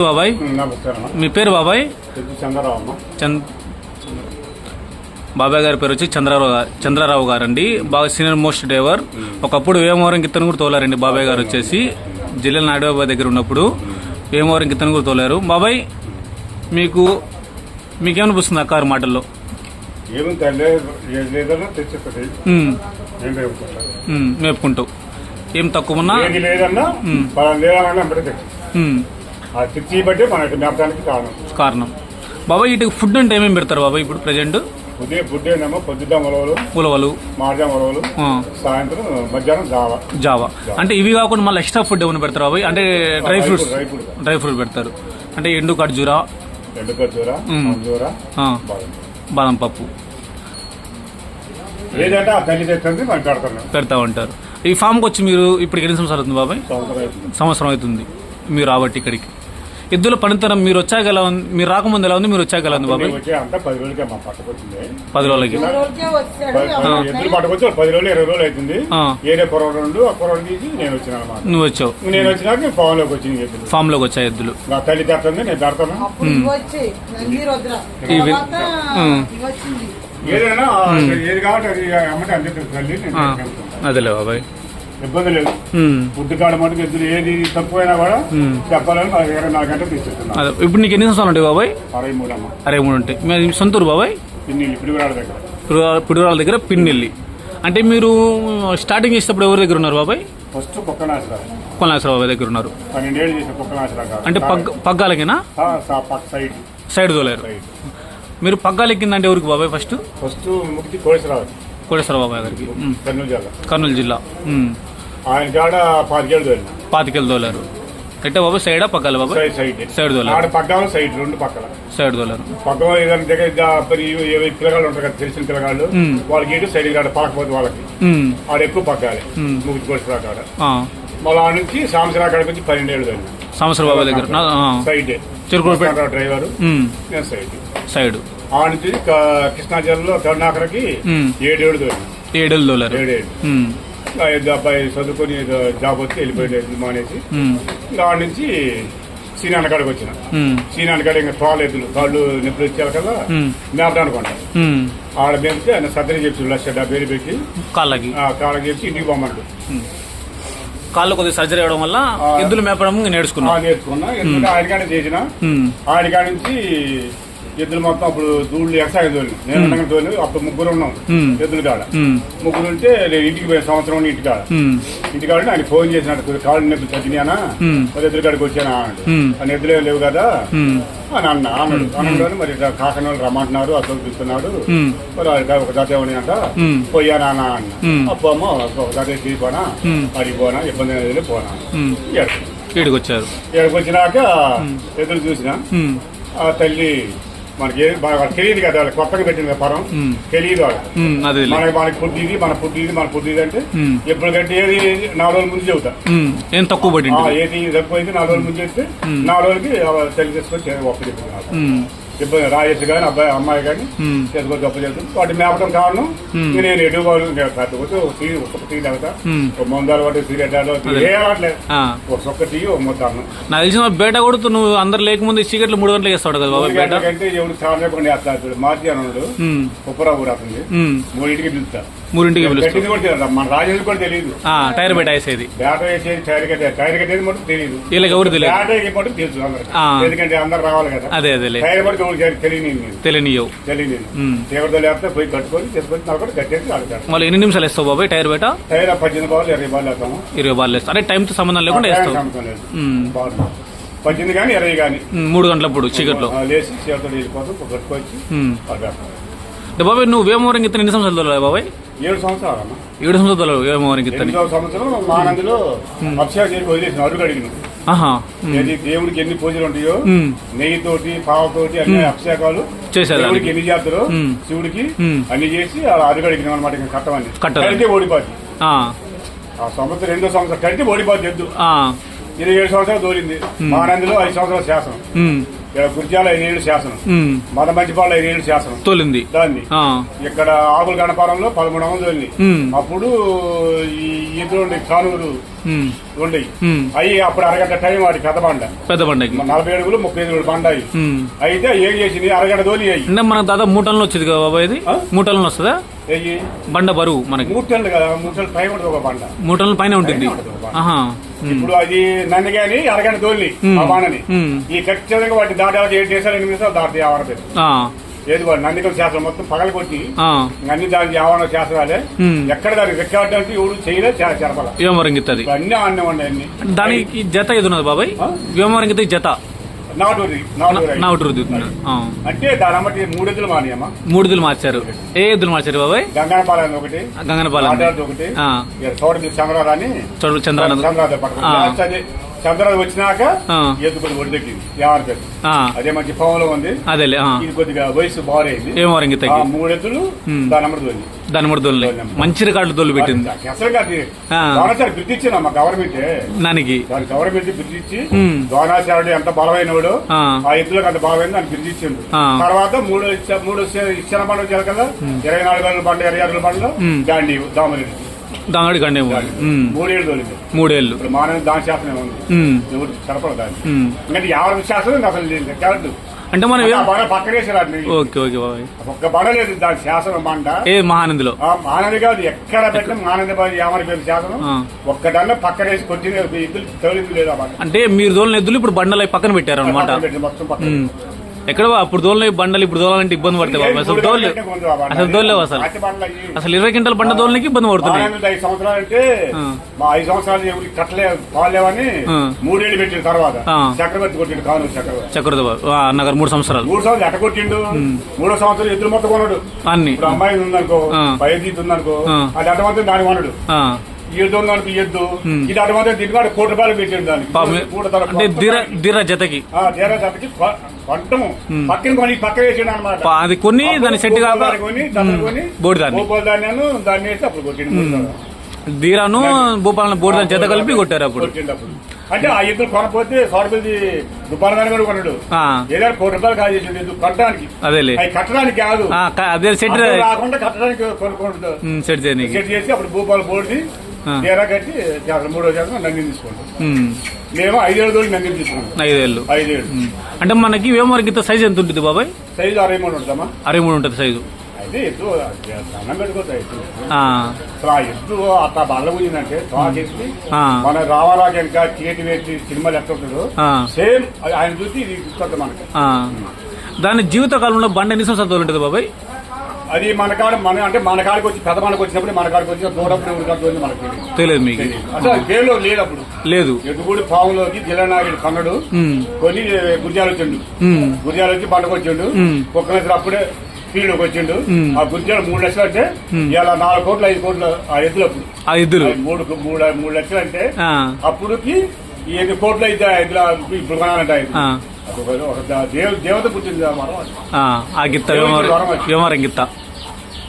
బాబాయ్ మీ పేరు బాబాయ్? బాబాయ్ గారి పేరు వచ్చి చంద్రరావు గారు అండి. బాగా సీనియర్ మోస్ట్ డ్రైవర్. ఒకప్పుడు వేమవరం గిత్తను కూడా తోలారండి బాబాయ్ గారు వచ్చేసి. జిల్లా నాయుడుబాబాయ్ దగ్గర ఉన్నప్పుడు వేమవరం గిత్తను కూడా తోలారు. బాబాయ్ మీకేమనిపిస్తుంది ఆ కారు మాటల్లో? మేపుకుంటూ ఏం తక్కువ ఉన్నా కారణం. బాబాయ్ ఇటు ఫుడ్ అంటే ఏమేమి పెడతారు బాబాయ్ ఇప్పుడు ప్రెసెంట్? ఉలవలు, సాయంత్రం మధ్యాహ్నం జావా. అంటే ఇవి కాకుండా మళ్ళీ ఎక్స్ట్రా ఫుడ్ ఏమైనా పెడతారు బాబాయ్? అంటే డ్రై ఫ్రూట్ పెడతారు. అంటే ఎండు ఖర్జూరా, బాదం పప్పు పెడతా ఉంటారు. ఈ ఫామ్కి వచ్చి మీరు ఇప్పుడు ఎన్ని సంవత్సరాలు అవుతుంది బాబాయ్? సంవత్సరం అవుతుంది మీరు రాబట్టి ఇక్కడికి. ఎద్దుల పనితనం మీరు వచ్చాక ఎలా ఉంది? మీరు రాకముందు ఎలా ఉంది, మీరు వచ్చాక ఎలా ఉంది బాబాయ్? 10 రోజులకి ఎద్దులు పట్టుకొచ్చి 10 రోజులు 20 రోజులు అవుతుంది. ఏరే పొరవడు ఆ పొరవడు తీసి నేను వచ్చిన. నువ్వు వచ్చావు? నేను వచ్చినాక ఫామ్ లోకి వచ్చింది. ఫామ్ లోకి వచ్చాయి ఎద్దులు. నా తల్లి తడుతుంది, నేను తడతాను. ఏదైనా ఏది కాబట్టి అది అమ్మటే అంతే తల్లి. అదేలే బాబాయ్, ఇబ్బంది లేదు. ఫుడ్ కాడ మటుకు ఎద్దులు ఏది తక్కువైనా కూడా చెప్పాలని 24 గంటలు తీసుకొస్తున్నాను. ఇప్పుడు నీకు ఎన్ని సంవత్సరాలు ఉంటాయి బాబాయ్? 63 అమ్మ. 63 ఉంటాయి. మీ సొంతూరు బాబాయ్? పిన్నెల్లి, పిడుగురాళ్ళ దగ్గర. పిడుగురాళ్ళ దగ్గర పిన్నెల్లి. అంటే మీరు స్టార్టింగ్ చేసేటప్పుడు ఎవరి దగ్గర ఉన్నారు బాబాయ్? ఫస్ట్ కుక్కనాశ్వర బాబాయ్ దగ్గర ఉన్నారు. 12 ఏళ్ళు చేసే కుక్కనాశ్వర. అంటే పగ్గాలకేనా? సైడ్ తోలేరు. మీరు పగ్గాలు ఎక్కిందంటే ఎవరికి బాబాయ్? ఫస్ట్ ముక్తి కోటేశ్వర బాబాయ్ గారికి, కర్నూలు జిల్లా. ఆయన కాడ 25 ఏళ్ళు తోలారు. అంటే బాబాయ్ సైడా పగ్గాలి బాబాయ్? సైడ్ తోలారు. పగ్గాలు సైడ్ రెండు పక్కల సైడ్ తోలారు. పక్క పిల్లగాళ్ళు ఉంటారు కదా, తెలిసిన పిల్లగాళ్ళు, వాళ్ళకి ఇటు సైడ్ కాడ పడకపోతే వాళ్ళకి ఆడ ఎక్కువ పగ్గాలి. ముక్తి కోటేశ్వర కాడ. మళ్ళీ ఆ నుంచి సాంసరా కాడకి వచ్చి 12 ఏళ్ళు తోలి. సాంసరా బాబాయ్ దగ్గర సైడ్ చెరుకుపేట డ్రైవర్, నేను సైడ్. ఆ నుంచి కృష్ణా జిల్లాలో కరుణాకరకి 7 ఏళ్ళు తోలి. 7 ఏళ్ళు తోలారు. 7 ఏళ్ళు. అబ్బాయి చదువుకొని జాబ్ వచ్చి వెళ్ళిపోయి మానేసి ఆడ నుంచి సీనాన్న కాడికి వచ్చిన. సీనాన్న కాడ ఇంకా తోలు ఎద్దులు కాళ్ళు నొప్పులు వచ్చేయాలి కదా, మేపడానికి ఉంటాయి. ఆడ మేపితే ఆయన సర్జరీ చెప్పి 1,70,000 పెట్టి కాళ్ళకి చెప్పి ఇంటికి పోమంటాడు. కాళ్ళు కొద్దిగా సర్జరీ అవడం వల్ల ఎద్దులు మేపడం నేర్చుకున్నా. ఎందుకంటే ఆయన కాడ చేసిన. ఆయన కాడ నుంచి ఎద్దులు మొత్తం అప్పుడు దూళ్ళు ఎక్సాగ తోలి, నేను తోలి. అప్పుడు 3 ఉన్నాం ఎద్దులు కాడ. 3 ఉంటే నేను ఇంటికి పోయిన సంవత్సరం ఇంటికాడ ఆయన ఫోన్ చేసినట్టు, కాళ్ళు నొప్పులు తగ్గినాయనా, ఎద్దుల కాడికి వచ్చానా అన్నాడు. అని ఎద్దులు ఏం లేవు కదా అని అన్నాడు. అన్నాడు మరి కాకినాడ రమ్మంటున్నారు, అసలు చూస్తున్నాడు. మరి ఒక జత ఏమని అంట పోయానా అన్న. అప్పు అమ్మ ఒక జత తీసిపోనా, అడిగి పోనా, ఇబ్బంది లేదు పోనా. ఏడుకు వచ్చారు. ఏడుకు వచ్చినాక ఎద్దులు చూసిన ఆ తల్లి మనకి బాగా తెలియదు కదా, వాళ్ళకి కొత్తగా పెట్టిన వ్యాపారం తెలియదు. మనకి ఫుడ్ ఇది అంటే ఎప్పుడు కంటే ఏది 4 రోజుల ముందు చెబుతా. ఏం తక్కువ పడి ఏది తక్కువ అయితే 4 రోజుల ముందు చెప్తే 4 రోజులకి తల్లి తీసుకొని ఒక్క చెప్తున్నారు. ఇబ్బంది రాజేసి కానీ అమ్మాయి కానీ చేసుకొని గొప్ప చేస్తుంది. వాటి మేపడం కారణం నేను ఎటుకోవాలి ఒక్కొక్క టీ తాగుతా, ఒక మందాలు పట్టి సిగరెట్ ఒక్కొక్క టీ ఒక మొత్తాను. నాకు తెలిసిన బేట కూడా నువ్వు అందరు లేకముందు సిగరెట్లు 3 గంటలకు వేస్తాడు కదా బాబా? బేట అంటే ఎవరు చాలా కొన్ని వేస్తాడు. మార్చి అన్నాడు ఉప్పరా కూడా అతను 3 పిలుస్తా. 3 పిలుస్తా. మన రాజేసి కూడా తెలియదు టైర్ బేట వేసేది. బేట వేసేది టైర్ కట్టేది మటు తెలియదు. వీళ్ళకి ఎవరు తెలియదు. బేట మటు తెలుసు అందరు, ఎందుకంటే అందరు రావాలి కదా. అదే టైర్ బట్టి తెలియనియవు. ఎవరితో లేకపోతే పోయి కట్టుకొని చేసుకొని నలకొని కట్టేసి ఆడతారు. మళ్ళీ ఎన్ని నిమిషాలు వేస్తావు బాబాయ్ టైర్ బేట? టైర్ 18 బాల్ 20 బాల్ వేస్తాము. 20 బాల్ వేస్తాం. అంటే టైం తో సంబంధం లేకుండా వేస్తావు. 18 కానీ 20 కానీ 3 గంటలప్పుడు చీకట్లో లేచి చేతితో వెళ్ళిపోతాం, కట్టుకొచ్చి బాబాయ్. నువ్వు వేమవరం గిత్తని ఎన్ని సంవత్సరాలు తోలావు బాబాయ్? 7 సంవత్సరాలు. 7 సంవత్సరాలు వేమవరం గిత్తని. 8వ సంవత్సరం మానందిలో అభిషేకం చేసి వదిలేసిన అడుగు అడిగిన. దేవుడికి ఎన్ని పూజలు ఉంటాయో నెయ్యితోటి పావతోటి అన్ని అభిషేకాలు చేశారు. దేవుడికి ఎన్ని చేస్తారో శివుడికి అన్ని చేసి అడుగు అడిగినాం అనమాట. కట్టంటే ఓడిపోద్ది. ఆ సంవత్సరం 2వ సంవత్సరం కంటే ఓడిపోద్ది ఎద్దు. 27 సంవత్సరాలు తోలింది. మానందిలో 5 సంవత్సరాల శాసనం, గుర్జాల 5 ఏళ్ళు శాసనం, మదమంచిపాళ్ళు 5 ఏళ్ళు శాసనం తోలింది దాన్ని. ఇక్కడ ఆకుల గణపారంలో 13 తోలింది. అప్పుడు ఈ ఎదురు కానూరు ఉండయి. ఉమ్. అవి అప్పుడు అరగంట టైం వాడి పెద్ద బండకి 40 అడుగులు 30 అడుగులు బండ అవి. అయితే ఏం చేసింది అరగంట దోలి అయ్యి అంటే మనకు దాదాపు 3 టన్నులు వచ్చేది కదా బాబాయ్, ఇది 3 టన్నులు వస్తుందా అయ్యి బండ బరువు మనకి? 3 టన్నులు కదా, 3 టన్నుల పైన ఉంటుంది ఒక బండ, 3 టన్నుల పైన ఉంటుంది. ఆహా. ఇప్పుడు అది నన్ను గాని అరగంట దోలి ఆ బాణని ఈ ఖచ్చితంగా వాటి దాటాలి 7 నిమిషాలు 8 నిమిషాలు దాటి ఆవరలేదు. ఏది వాడు నందికం శాస్త్రం మొత్తం పగల కొట్టి అన్ని దానికి ఆవరణ శాస్త్రాలే. ఎక్కడ దానికి రికార్డు అంటే ఎవరు చేయలే చెరపల వ్యోమరంగిత్తది అన్ని ఆన్నే ఉన్నాయి. అన్ని దానికి జత ఏది ఉన్నది బాబాయ్? వ్యోమరంగిత జత నాటురుది అంటే దాని అమ్మటి 3 ఎద్దులు మానేయమ్మా. 3 ఎద్దులు మార్చారు. ఏ ఎద్దులు మార్చారు బాబాయ్? గంగనపాలెం ఒకటి, గంగనపాలెం ఒకటి, చోట చంద్రరాని చంద్రరాజు వచ్చినాక ఎద్దు కొద్ది ఒడి తగ్గింది ఎవరి పేరు. అదే మంచి పొలంలో ఉంది. అదే ఇది కొద్దిగా వయసు బారైంది. 3 ఎద్దులు దాని అమ్మటి తోలి. దాని మూడు దోళ్ళు మంచి రికార్డు తోలు పెట్టింది. అసలు గుర్తించిందమ్మా గవర్నమెంట్. దానికి గవర్నమెంట్ గుర్తించి ద్రోణాచార్యుడు ఎంత బలమైనవాడు ఆ ఎద్దులకు అంత బలమైంది అని గుర్తించిండు. తర్వాత మూడు ఇచ్చిన బండ వచ్చారు కదా, 24 అడుగుల బండ 26 అడుగుల బండలో దాండి దామరెడ్డి దాండి గండి 3 ఏళ్ళు తోలింది. 3 ఏళ్ళు ఇప్పుడు మానవ దాని శాస్త్రం ఉంది. సరఫరా దాన్ని ఇంకా 50 శాస్త్రం అసలు క్యారెట్ అంటే మనం పక్కనేసారు. ఓకే ఓకే బాబాయ్. ఒక్క బండ లేదు దాని శాసనం బండ. ఏ మహానందిలో? మహానంది కాదు, ఎక్కడ పెట్టిన మహానంది యామరి పేరు శాసనం ఒక్కడన్నా పక్కనేసి కొద్ది ఎద్దులు తోలింది లేదు. అంటే మీరు దోలిన ఎద్దులు ఇప్పుడు బండలు పక్కన పెట్టారు అనమాట. మొత్తం పక్కన ఎక్కడ అప్పుడు దోలే బండలు ఇప్పుడు దోలాలంటే ఇబ్బంది పడతాయి బాబు. అసలు దోలేవు అసలు 20 క్వింటాల బండ దోలకి ఇబ్బంది పడుతున్నాయి. 5 సంవత్సరాలు అంటే మా 5 సంవత్సరాలు కట్టలే పాలేవని 3 ఏళ్ళు పెట్టిన తర్వాత చక్రవర్తి కొట్టిండు. కాను చక్రవర్తి బాబు అన్నగారు 3 సంవత్సరాలు ఎట్ట కొట్టిండు. 3వ సంవత్సరం ఎద్దులు మొత్తం కొన్నాడు. అన్ని ఇప్పుడు అమ్మాయి ఉందనుకో, పైదీ ఉందనుకో, అది అట్ట మాత్రం దాన్ని కొన్నాడు. ఎద్దు ఉందనుకో ఎద్దు ఇది అటు మాత్రం దీని కూడా 1 కోటి రూపాయలు పెట్టాడు దానికి. దీర జతకి పంటము పక్కన కొని పక్క వేసాడు అనమాట. అది కొన్ని దాని సెట్ కాక బోర్డు ధాన్యాన్ని దాన్ని వేసి అప్పుడు కొట్టిండు. దీరాను భూపాలను బోర్డు దాని జత కలిపి కొట్టారు అప్పుడు. అంటే ఆ ఎద్దులు కొనపోతే సోడపల్లి దుబ్బారదాన్ని కూడా కొన్నాడు. ఏదైనా 1 కోటి రూపాయలు కాదు చేసిండు ఎద్దు కట్టడానికి. అదే కట్టడానికి కాదు, అదే సెట్ రాకుండా కట్టడానికి కొనుక్కుంటు సెట్ చేసి అప్పుడు భూపాలు బోర్డు తీరా కట్టి 3వ శాతం నందిని తీసుకుంటాం. మేము 5 ఏళ్ళ తోటి నందిని తీసుకుంటాం. 5 ఏళ్ళు అంటే మనకి వ్యోమరంగిత సైజ్ ఎంత ఉంటుంది బాబాయ్? సైజు 63 ఉంటుందమ్మా. 63 ఉంటుంది సైజు. అయితే ఎద్దు దండం పెట్టుకోతాయి. అసలు ఆ ఎద్దు అట్లా బల్ల పోయిందంటే తోకెత్తి మన రామారావు కనుక కేటి వేసి సినిమాలు ఎట్లా ఉంటుందో సేమ్ ఆయన చూసి ఇది గుర్తుంది మనకి. దాని జీవిత కాలంలో బండ ఎన్ని సంవత్సరాలు ఉంటుంది బాబాయ్? అది మన కాడికి వచ్చి పెద్ద మనకు వచ్చినప్పుడు మన కాడికి వచ్చి దూరం మనకి తెలియదు. మీకు అసలు పేరులో లేదు అప్పుడు. లేదు. ఎద్దుగూడి పాములోకి జిల్లానాయుడు కన్నడు కొని గుర్జాలు వచ్చిండు. గుర్జాలు వచ్చి పండుగ వచ్చిండు. ఒక్క అప్పుడే ఫీల్డ్కి వచ్చిండు. ఆ గుర్జాలు 3 లక్షలు అంటే ఇలా 4 కోట్లు 5 కోట్లు ఆ ఎద్దులు. అప్పుడు 3 లక్షలు అంటే అప్పుడుకి 8 కోట్లు అయితే ఇప్పుడు కొనాలంటే దేవత పుట్టింది వ్యోమరం గిత్త.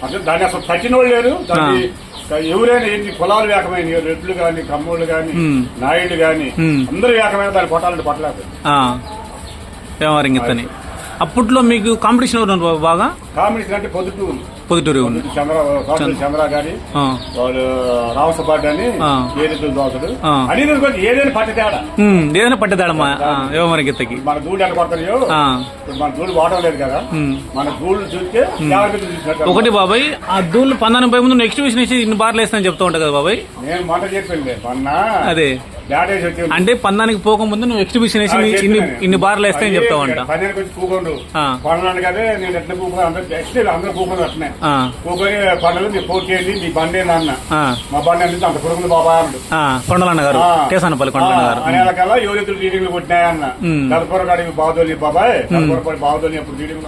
అంటే దాన్ని అసలు తట్టిన వాళ్ళు లేరు. ఎవరైనా ఎన్ని కులాలు వేకమైన రెడ్లు గాని కమ్మోళ్ళు గాని నాయుడు గాని అందరూ వేకమైన దాన్ని కొట్టాలంటే కొట్టలేదు. వ్యోమరం గిత్తని అప్పట్లో మీకు కాంపిటీషన్ ఎవరు బాగా? కాంపిటీషన్ అంటే పొద్దుటూరు చంద్ర గాని వాళ్ళు రామసపాటి అని ఏదైతులు దోసడు అని ఏదైనా పట్టేదాడా వ్యోమరం గిత్తకి. మన దూడు ఎలా కొడతాయో మన దూడు వాడడం లేదు కదా, మన దూళ్ళు చూస్తే ఒకటి బాబాయ్. ఆ దూళ్ళు పందానికి పోయి ముందు ఎగ్జిబిషన్ వేసి ఇన్ని బార్లు వేస్తానని చెప్తా ఉంటా కదా బాబాయ్. నేను మాట చెప్పండి అదే అంటే పందానికి పోకముందు నువ్వు ఎగ్జిబిషన్ వేసి ఇన్ని బార్లు వేస్తాయని చెప్తా ఉంటా. పందానికి వచ్చి కూకోండు కొనడానికి అదే నేను ఎట్లా కూకున్నా అందరూ కూకుని అట్నే కూకొని పండుగ నీ పోటీ చేయండి నీ బండి అన్న మా బండి అనేది అంత కుటుంబ బాబా అన్నాడు కొండలన్న గారు అనేకల్లా ఎవరెత్తులు రీడింగ్లు కొట్టినాయన్న. కలపూర కాడికి బాధోలి బాబాయ్ కలపూరపడి బాధోలి అప్పుడు రీడింగ్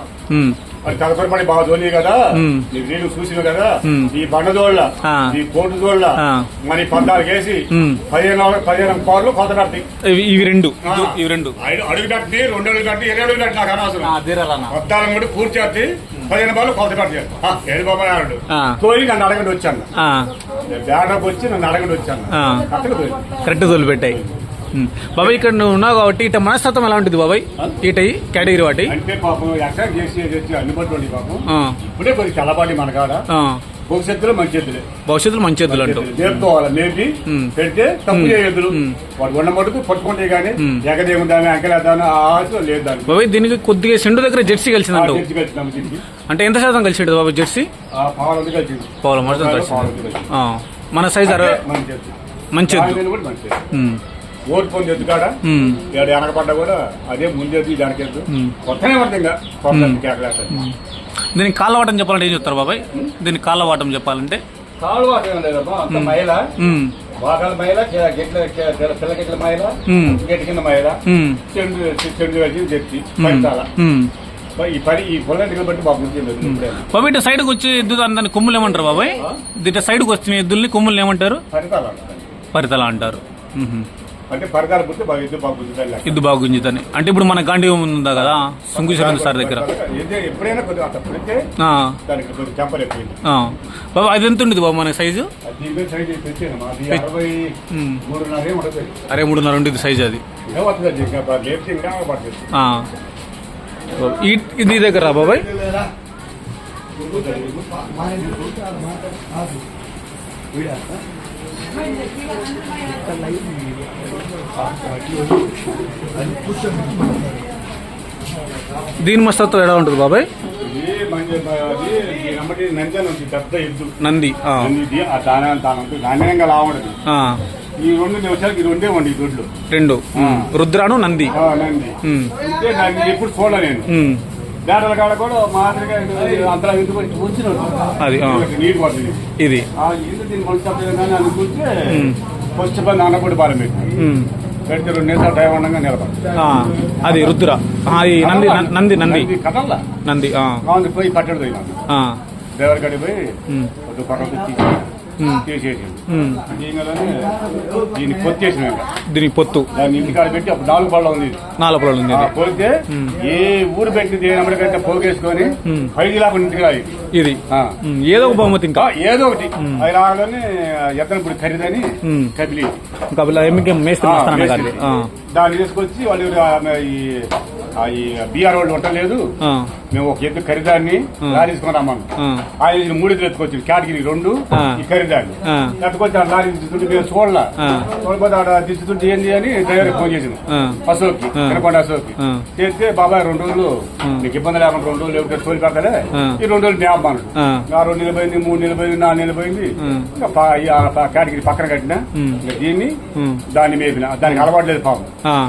మరి కలపరపడి బాగా దోలి కదా నీకు రీడింగ్ చూసిన కదా ఈ బండ దోళ్ళ ఈ కోటు దోళ్ళ మరి 14 వేసి 15 కార్లు కొత్త కట్టి ఇవి రెండు అడుగు కట్టి 2 అడుగు కట్టి 20 అడుగు కట్టి నాకు అనవసరం 14 కూడా పూర్తి చేసి 15 బాలు కొత్త కట్టి ఏడు బాబాయ్ అన్నాడు. తోలి నన్ను అడగండి వచ్చాను. బ్యాటకు వచ్చి నన్ను అడగండి వచ్చాను. కరెక్ట్ తోలు పెట్టాయి బాబాయ్. ఇక్కడ నువ్వు ఉన్నావు కాబట్టి ఇట మనస్తత్వం ఎలా ఉంటుంది బాబాయ్? ఇటై కేటగిరీ వాటి అంటే పాపం ఎక్కడ చేసి అందుబాటులో పాపం ఇప్పుడే కొద్దిగా చల్లబాటి మన కాడ భవిష్యత్తులో మంచి ఎద్దులే, భవిష్యత్తులో మంచి ఎద్దులు అంటూ నేర్పుకోవాలి. నేర్పి పెడితే తప్పు ఎద్దులు వాడు ఉన్న మటుకు పట్టుకుంటే గానీ ఎగదేము దాని అంకెలేదాన్ని ఆశ లేదు దాన్ని. బాబాయ్ దీనికి కొద్దిగా సెండు దగ్గర జెర్సీ కలిసిందంట, జెర్సీ కలిసినాము. దీనికి అంటే ఎంత శాతం కలిసిండు బాబాయ్ జెర్సీ? పావులంతా కలిసింది. పావుల మొత్తం కలిసింది. మన సైజ్ మంచి ఎద్దు, మంచి ఎద్దు. కూడా మంచి ఓటు పొంది ఎద్దు కాడ వెనకపడ్డా కూడా అదే ముందెద్దు దానికి ఎద్దు కొత్తనే పడుతుంది. ఇంకా కొత్త దీనికి కాళ్ళ వాటం చెప్పాలంటే ఏం చెప్తారు బాబాయ్? దీనికి కాళ్ళ వాటం చెప్పాలంటే కాళ్ళు వాటం లేదమ్మా, అంత మైల బాగాల మైల, పిల్లకిట్ల మైల, గట్టి కింద మైల, చెండు వచ్చి చెప్తి పరితాల ఈ పొలానికి బట్టి బాగుంటుంది. బాబాయ్ ఇటు సైడ్కి వచ్చి ఎద్దు దాన్ని కొమ్ములు ఏమంటారు బాబాయ్? ఇటు సైడ్కి వచ్చిన ఎద్దుల్ని కొమ్ములు ఏమంటారు? పరితాల పరితల అంటారు. అంటే పరితాల పుట్టి బాగా ఎద్దు బాగా గుంజుతాయి. ఎద్దు బాగా గుంజుతాని అంటే ఇప్పుడు మన గాంధీ ఉందా కదా సుంగుశ్వర సార్ దగ్గర, ఎప్పుడైనా కొద్దిగా అట్లా పుడితే దానికి కొద్దిగా టెంపర్ అయిపోయింది. బాబా అది ఎంత ఉండేది బాబు మన సైజు? అరే 3.5 ఉండేది సైజు అది. ఇది దగ్గర బాబాయ్ దీని మస్తత్వం ఎలా ఉంటుంది బాబాయ్? నంది నాణ్యంగా లావుండదు. ఈ 2 నిమిషాలకి ఈ 2 వండి దొడ్లు 2 రుద్రాను నంది. ఎప్పుడు చూడలే నేను. బేటల కాడ కూడా మాదిరిగా అంతలా ఎందుకు అది నీరు పడుతుంది. ఇది దీన్ని మనసు తప్పలేదని అనుకుంటే ఫస్ట్ పని నాన్నపూడి పాలెం పెడితే 2 నిమిషాలు టైం ఉండగా నిలబడి అది రుద్ర అది నంది నంది నంది కదల్లా నంది పోయి పట్టడు డ్రైవర్ కాడికి పోయి పట్ట తీసేసి దీన్ని పొత్తేసిన దీనికి పొత్తు దాన్ని ఇంటికాడ పెట్టి అప్పుడు 4 పళ్ళ ఉంది. 4 పళ్ళ ఉంది. పోతే ఏ ఊరు పెట్టి దేనమ్మడికంటే పోగేసుకొని 5 లాభం ఇంటికి రాయి. ఇది ఏదో ఒక బహుమతి ఇంకా ఏదో ఒకటి అది రాగానే ఎత్తనప్పుడు ఖరీదని కబిలి దాన్ని తీసుకొచ్చి వాళ్ళు ఈ బీఆర్ వాళ్ళు ఉండలేదు. మేము ఒక ఎద్దు ఖరీదాన్ని లారీ తీసుకుని రమ్మను. ఆయన 3 ఎద్దులు ఎత్తుకొచ్చింది. కేటగిరీ 2 ఈ ఖరీదాన్ని ఎత్తుకొచ్చి ఆ లారీ తీసుకుంటే మేము చూడలా. చూడకపోతే ఆడ తీసుకుంటే ఏంది అని డ్రైవర్ ఫోన్ చేసింది. అశోక్కి కనకొండ అశోక్కి చేస్తే బాబాయ్ 2 రోజులు నీకు ఇబ్బంది లేకుండా 2 రోజులు ఎవరికి తోలి పెడతాడే ఈ 2 రోజులు మేపమాను. 2 నెలలు పోయింది, 3 నెలలు పోయింది, 4 నెలలు పోయింది. కేటగిరీ పక్కన కట్టిన దీన్ని దాన్ని మేపిన. దానికి అలవాటు లేదు పాపం.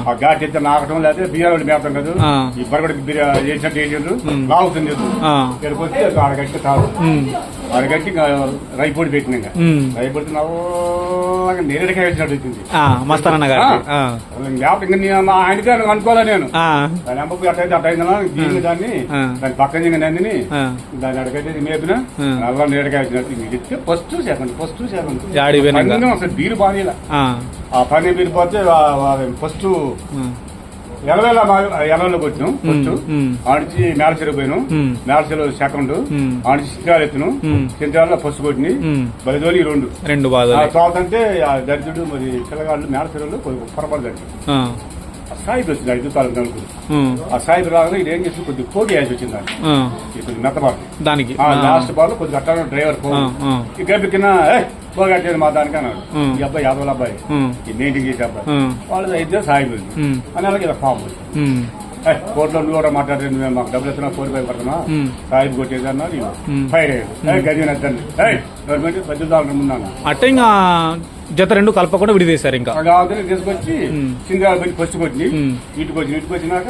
ఆ ఘాట్ ఎత్తే నాకటం లేకపోతే బీఆర్ వాళ్ళు మేపడం కదా. ఈ బరగడికి చేసినట్టు వేసిండ్రు లాగుతుంది. ఎరుకొచ్చి ఆడగట్టి తాగు ఆడగట్టి రైపొడి పెట్టిన రైపొడి నేరేడుకాయ వేసినట్టు వచ్చింది. ఆయనకే అనుకోవాలా నేను. దాని అమ్మకు అట్టయితే అట్టయిందా దీన్ని దాన్ని దాని పక్కన నందిని దాన్ని అడగైతే మేపిన అలా నేరేడుకాయ వచ్చినట్టు ఇస్తే ఫస్ట్ సెకండ్ అసలు బీరు బాగా ఆ పని బీరు పోతే ఫస్ట్ ఎలవలోకి వచ్చినాం. ఫస్ట్ ఆడిచి మేలచెరువు పోయినాం. మేలచెరువు సెకండ్ ఆడిచి చింతాలు ఎత్తును. చింతాలలో ఫస్ట్ కొట్టిని బలిదోని 2 తోతంటే దరిద్రుడు మరి పిల్లగాళ్ళు మేలచెరువులు పొరపాటు జరిగింది. ఆ సాయిబ్ వచ్చింది 5 తాలూకు నలుగురు. ఆ సాయిబ్ రాగానే ఇది ఏం చేసి కొద్దిగా పోటీ వేసి వచ్చింది. దానికి కొద్దిగా మెత్తబాటు దానికి లాస్ట్ బాల్ కొద్దిగా అట్లా డ్రైవర్ ఈ గబ్బి కింద పోగట్టేది మా దానికి అన్నాడు. ఈ అబ్బాయి 50 అబ్బాయి ఈ మెయింటైన్ చేసే అబ్బాయి వాళ్ళు అయితే సాయిబ్ అని అలాగే ఇలా ఫామ్ కోర్టులో నువ్వు కూడా మాట్లాడేది మేము మాకు డబ్బులు ఎత్తున్నా 4 పడుతున్నా సాయిబ్ కొట్టేది అన్నారు. ఫైర్ అయ్యాడు గజీన్ ఎత్తండి గవర్నమెంట్ 10,000 ముందు అట్టే ఇంకా జత 2 కలపకుండా విడిదేశారు. ఇంకా తీసుకొచ్చి సింగాలు పెట్టి ఫస్ట్ కొట్టి ఇటుకు వచ్చినాక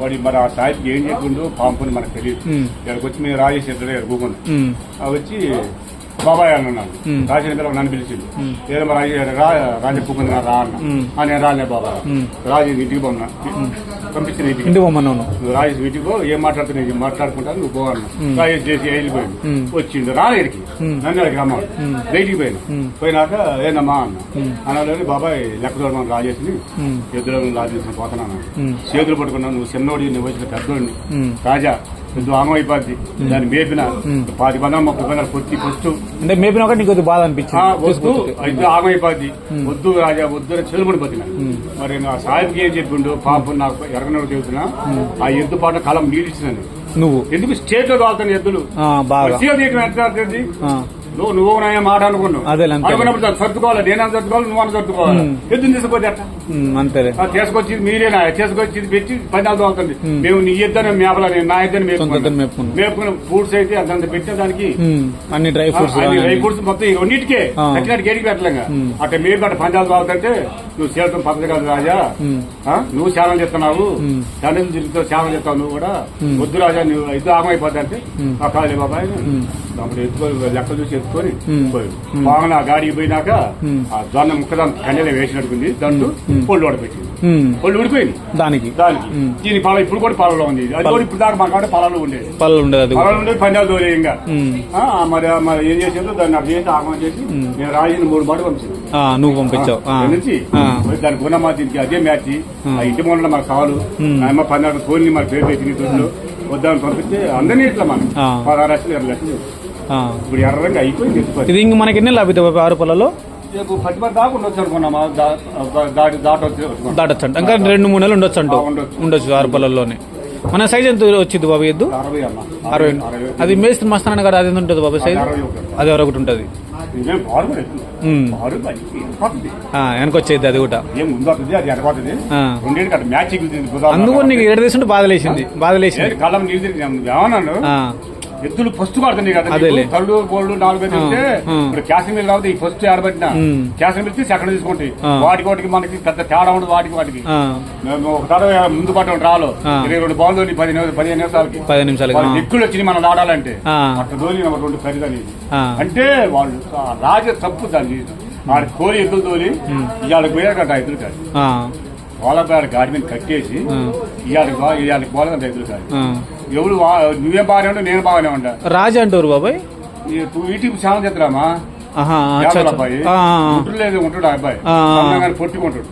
వాడి మరి ఆ సాయిబ్కి ఏం చేయకుండా పాంపుని మనకు తెలియదు. ఇక్కడికి వచ్చి మేము రాజేసి ఇద్దరు ఎరుగుకుండా వచ్చి బాబాయ్ అన్నాను. రాజేసిన పిల్లలు నన్ను పిలిచింది. ఏదో మరి రాజపుకుంది రా అన్న నేను రాలే బాబాయ్ రాజు ఇంటికి పోన్నా పంపించిన ఇంటికి పోమన్నాను. రాజేసి ఇంటికి పో ఏం మాట్లాడుతున్నా మాట్లాడుకుంటాను నువ్వు పోవన్నా. రాజేసి చేసి వెళ్ళిపోయింది. వచ్చిండు రాలేడికి నన్ను అడిగి రమ్మా బయటికి పోయినాక ఏందమ్మా అన్న అన్నలోని బాబాయ్ లెక్క చూడమని రాజేసి ఎద్దులో రాజేసిన పోతున్నాను. చేతులు పట్టుకున్నాను. నువ్వు చిన్నోడి నువ్వు వచ్చిన పెద్దోడిని రాజా కొద్ది ఆగం అయిపోద్ది. దాన్ని మేపిన 10 బంధాలు 30 బంధాలు పొత్తి ఫస్ట్ అంటే మేపిన ఒకటి నీకు బాధ అనిపించింది. వద్దు అయితే ఆగం అయిపోద్ది. వద్దు రాజా వద్దు చెలుబడి పోతున్నా. మరి నా సాహిబ్కి ఏం చెప్పిండు పాపం నాకు ఎరగనోడు చెబుతున్నా. ఆ ఎద్దు పాట కలం నీళ్ళు ఇచ్చినాను. నువ్వు ఎందుకు స్టేట్ లో తోలుతాను ఎద్దులు బాగా సీఎం తీయటం ఎంత అవుతుంది? నువ్వు నాయ మాట అనుకున్నావు అనుకున్నప్పుడు సర్దుకోవాలి, నేనన్నా సర్దుకోవాలి, నువ్వు సర్దుకోవాలి. ఎద్దుని తీసుకుపోతే అట్లా అంతే తీసుకొచ్చి మీరేనా తీసుకొచ్చి పెట్టి 10 అవుతుంది. మేము నీ ఇద్దరు మేపలా, నేను నా ఇద్దరు మేపుకున్న ఫ్రూట్స్ అయితే అంత పెట్టిన దానికి అన్ని డ్రై ఫ్రూట్స్ మొత్తం ఈ రెండింటికే నచ్చినట్టు గేడికి పెట్టలేక అట్లా మీరు గట్ట 10 అవుతుంటే నువ్వు చేస్తాం పద్ధతి కాదు రాజా, నువ్వు ఛానల్ చెప్తున్నావు, ఛానల్ ఛానల్ చెప్తావు, నువ్వు కూడా వద్దు రాజా, నువ్వు ఇద్దరు ఆగమైపోతా అంటే ఆ కాలే బాబాయ్ అప్పుడు ఎత్తుకొని లెక్క చూసి ఎత్తుకొని బాగా ఆ గాడికి పోయినాక ఆ జొన్న ముక్కదాన్ని కన్నెల వేసినట్టుకుంది, దాంట్లో పొళ్ళు ఓడపెట్టింది, పొళ్ళు ఊడిపోయింది దానికి దీని పొలం ఇప్పుడు కూడా పొలంలో ఉంది. అది కూడా ఇప్పుడు దాకా మా కాడ పొలంలో ఉండేది, పొలంలో ఉండేది పందాలు తోలే ఇంకా మరి ఏం చేసేదో దాన్ని అర్థం చేసి ఆగమని చేసి నేను రాజుని 3 మాటలు పంపించాను. నువ్వు పంపించావు నుంచి దాని గుణమా దీనికి అదే మ్యాచ్ ఆ ఇంటి మూలలో మాకు కావాలి అమ్మ 12 తోలిని మన పేరు పెట్టిన దొడ్లు వద్దామని పంపిస్తే అందరినీ ఇట్లా మనం 16 లక్షలు 20 లక్షలు ఇప్పుడు ఎర్రంగా అయిపోయింది. ఇది ఇంక మనకి ఎన్ని లాభిత 6 పొలాల్లో పట్టుబడి దాకా ఉండొచ్చు అనుకున్నామా, దాటొచ్చు అంట ఇంకా 2-3 నెలలు ఉండొచ్చు అంటూ ఉండొచ్చు 6 పొలాల్లోనే. మన సైజ్ ఎంత వచ్చింది బాబు ఎద్దు? 60. అది మేస్త్రి మస్తాన కదా, అది ఎంత ఉంటుంది బాబు సైజ్? అది ఒకటి ఉంటుంది వెనకొచ్చేది అది కూడా. అందుకు నీకు 7 తీసుంటే బాధలేసింది కళ్ళం నీళ్ళు ఎద్దులు ఫస్ట్ పడుతుంది కదా, కళ్ళు గోల్డ్ 4 తింటే ఇప్పుడు కాశ్మీర్ కాబట్టి ఈ ఫస్ట్ ఆడబట్టిన కాశ్మీర్ ఇచ్చి సెకండ్ తీసుకుంటాయి. వాటికి మనకి పెద్ద తేడా ఉండదు. వాటికి ఒక తడవ ముందు పట్టడం రాలో 22 బాల్ 15 నిమిషాలకి ఎక్కులు వచ్చింది మనం ఆడాలంటే అట్లా దోలి 2 ఖరీదని అంటే వాళ్ళు రాజ తప్పు దాన్ని వాడి కోరి ఎద్దులు తోలి ఇవాళకి పోయారు కదా ఎద్దులు కాదు, వాళ్ళ గాడి మీద కట్టేసి ఇవాళకి పోలేదంట ఎద్దులు కాదు. ఎవరు నువ్వే బాగానే ఉంటా, నేను బాగానే ఉంటా. రాజా అంటారు బాబాయ్ వీటికి చాలా చెప్తారామా అబ్బాయి లేదు ఉంటాడు అబ్బాయి పొట్టుకుంటాడు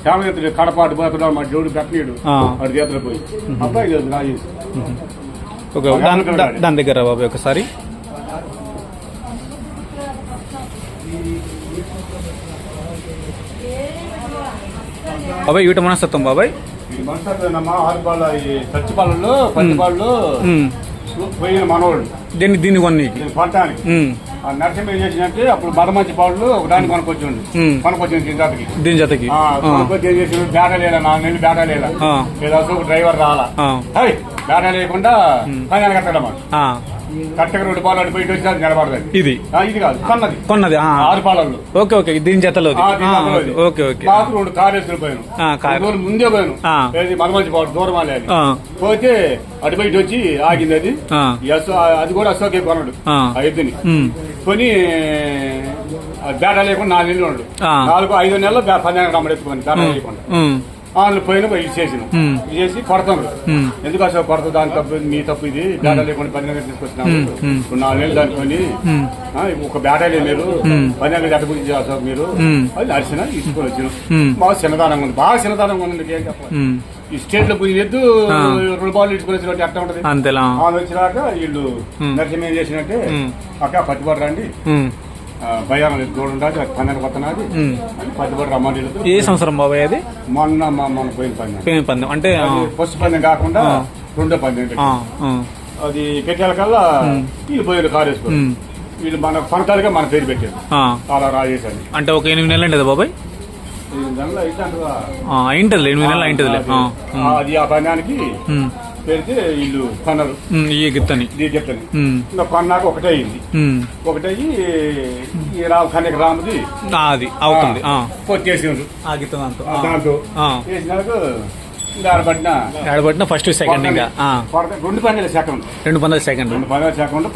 చాలా చెప్తాడు కడపాటు పోతున్నాడు మా జోడు పెట్టనీడు వాడి చేతులు పోయి అబ్బాయి రాజేసి దాని దగ్గర బాబాయ్ ఒకసారి బాబాయ్ వీట మనస్తత్వం బాబాయ్ మనస్తత్వమా 6 బాళ్ళ సచ్చిపాలలో 10 బాళ్ళు పోయిన మనవాళ్ళు దీన్ని కొన్ని పట్టానికి నరసింహ చేసినట్టే అప్పుడు బదమంచి పాళ్ళు ఒకదాన్ని కొనుకొచ్చిండు దీని జతకి కొనుకొచ్చి ఏం చేసి బేట లేదా 4 నెలలు బేట లేదా లేదా ఒక డ్రైవర్ రాలా బేట లేకుండా ఫైనల్ కట్టడం కట్టక 2 పాలు అటు బయట వచ్చి నిలబడదు. ఇది కాదు కొన్నది 6 పాలల్లో. ఓకే దీని జతలో ఓకే 2 కారేసులు పోయాను, ముందే పోయాను మదమంచి పాడు దూరం అని పోతే అటు బయట వచ్చి ఆగింది. అది కూడా అశోకే కొన్నాడు ఆ ఎద్దుని కొని బేట లేకుండా 4 నెలలు ఉన్నాడు. 4-5 నెలలు 12 రమ్మడు ఎత్తుకొని బేట లేకుండా వాళ్ళు పోయిన చేసిన చేసి కొడతారు. ఎందుకు అసలు కొడతా దాని తప్పు మీ తప్పు, ఇది బేటా లేకుండా 10 నెలలు తీసుకొచ్చినాము 4 నెలలు దానికొని ఒక బేటా లేదు మీరు 10 నెలలు గట్ట గురించి చేస్తారు మీరు అది నడిచిన తీసుకొని వచ్చిన బాగా చిన్నదానంగా ఉంది, బాగా చిన్నదానంగా ఉంది. ఏం చెప్పాలి ఈ స్టేట్ లో పోయి ఎద్దు 2 బాల్ ఇచ్చుకొని వచ్చినట్టు అట్లా ఉంటది. వాళ్ళు వచ్చినాక వీళ్ళు నరసింహ ఏం చేసినట్టే అక్క పట్టుబడి రండి భయాన్ని తోడుండా 12 కొత్తనాది పట్టుబడి రమ్మని. ఏ సంవత్సరం బాబాయ్ అది? మొన్న పోయిన పందెం అంటే ఫస్ట్ పందెం కాకుండా 2వ పందెం అది పెట్టాల కల్లా వీళ్ళు పోయారు కారు వేసుకొని వీళ్ళు మన పనకాలుగా మన పేరు పెట్టారు అలా రాజేశారు. అంటే ఒక 8 నెలలు అంటే బాబాయ్ 8 నెలలు అయింటది 8 నెలలు అయింటది. అది ఆ పందానికి పెడితే వీళ్ళు కొన్నారు ఈ గిత్తని ఇంకా కొన్నాక ఒకటే అయింది. ఒకటయ్యి కనక రాముది అది అవుతుంది కొట్టేసిండ్రు దాంతో వేసినాక ఆడబట్టిన ఫస్ట్ సెకండ్ ఇంకా 2 పందాల సెకండ్ 2 పందాల సెకండ్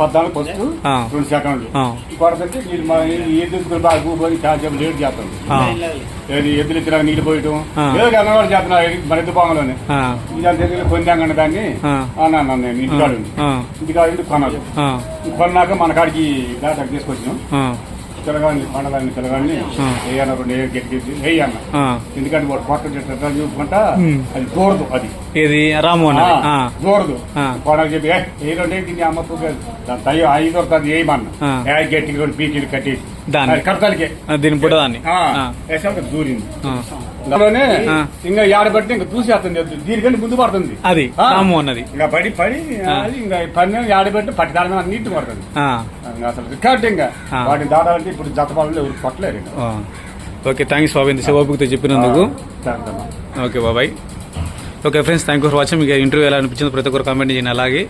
14 ఫస్ట్ 2 సెకండ్లు కొడతంటే ఎద్దులు బాగా కూపోయి చాలా లేట్ చేస్తాం. ఎద్దులు ఇచ్చిన నీళ్ళు పోయటం ఏదో అన్నవాడు చేస్తున్నారు మన ఎద్దు బాగులోనే ఇదంతా పొందాకండి దాన్ని అన్నాను నేను ఇంటికాడు కొనాలి. కొన్నాక మన కాడికి దాకా తీసుకొచ్చినాం. తెలంగాణ పండగాన్ని తెలంగాణని వేయన్న 2 ఏళ్ళు గట్టి వేయన్న ఎందుకంటే వాడు కొత్త చూసుకుంటా అది దూరదు. అది ఏది రాము దూరదు కొనకు చెప్పి ఏ 2 ఏంటి అమ్మకు 5 వస్తుంది వేయమన్నా గట్టికి 2 పీకీలు కట్టేసి కడతాలకే దీని పుట్టదాన్ని దూరింది. దానిలోనే ఆ. ఇంకా ఆడబట్టి ఇంకా చూసేస్తుంది ఎద్దు దీనికంటే ముందు పడుతుంది అది ఆ. రాము అన్నది ఇంకా పడి అది ఇంకా పని ఆడబెట్టి పట్టిదారణ నీటి పడుతుంది ఆ. ఇంకా అసలు రికార్డ్ ఇంకా ఆ. వాటిని దాదాలంటే ఇప్పుడు జత పాలలు ఎవరు పట్టలేరు ఇంకా. ఆ. ఓకే థ్యాంక్స్ బాబాయ్ ఇంత ఓపికతో చెప్పినందుకు చేద్దామా. ఓకే బాబాయ్ okay friends thank you for watching మీకు ఇంటర్వ్యూ ఎలా అనిపించింది ప్రతి ఒక్కరు కామెంట్ చేయండి అలాగే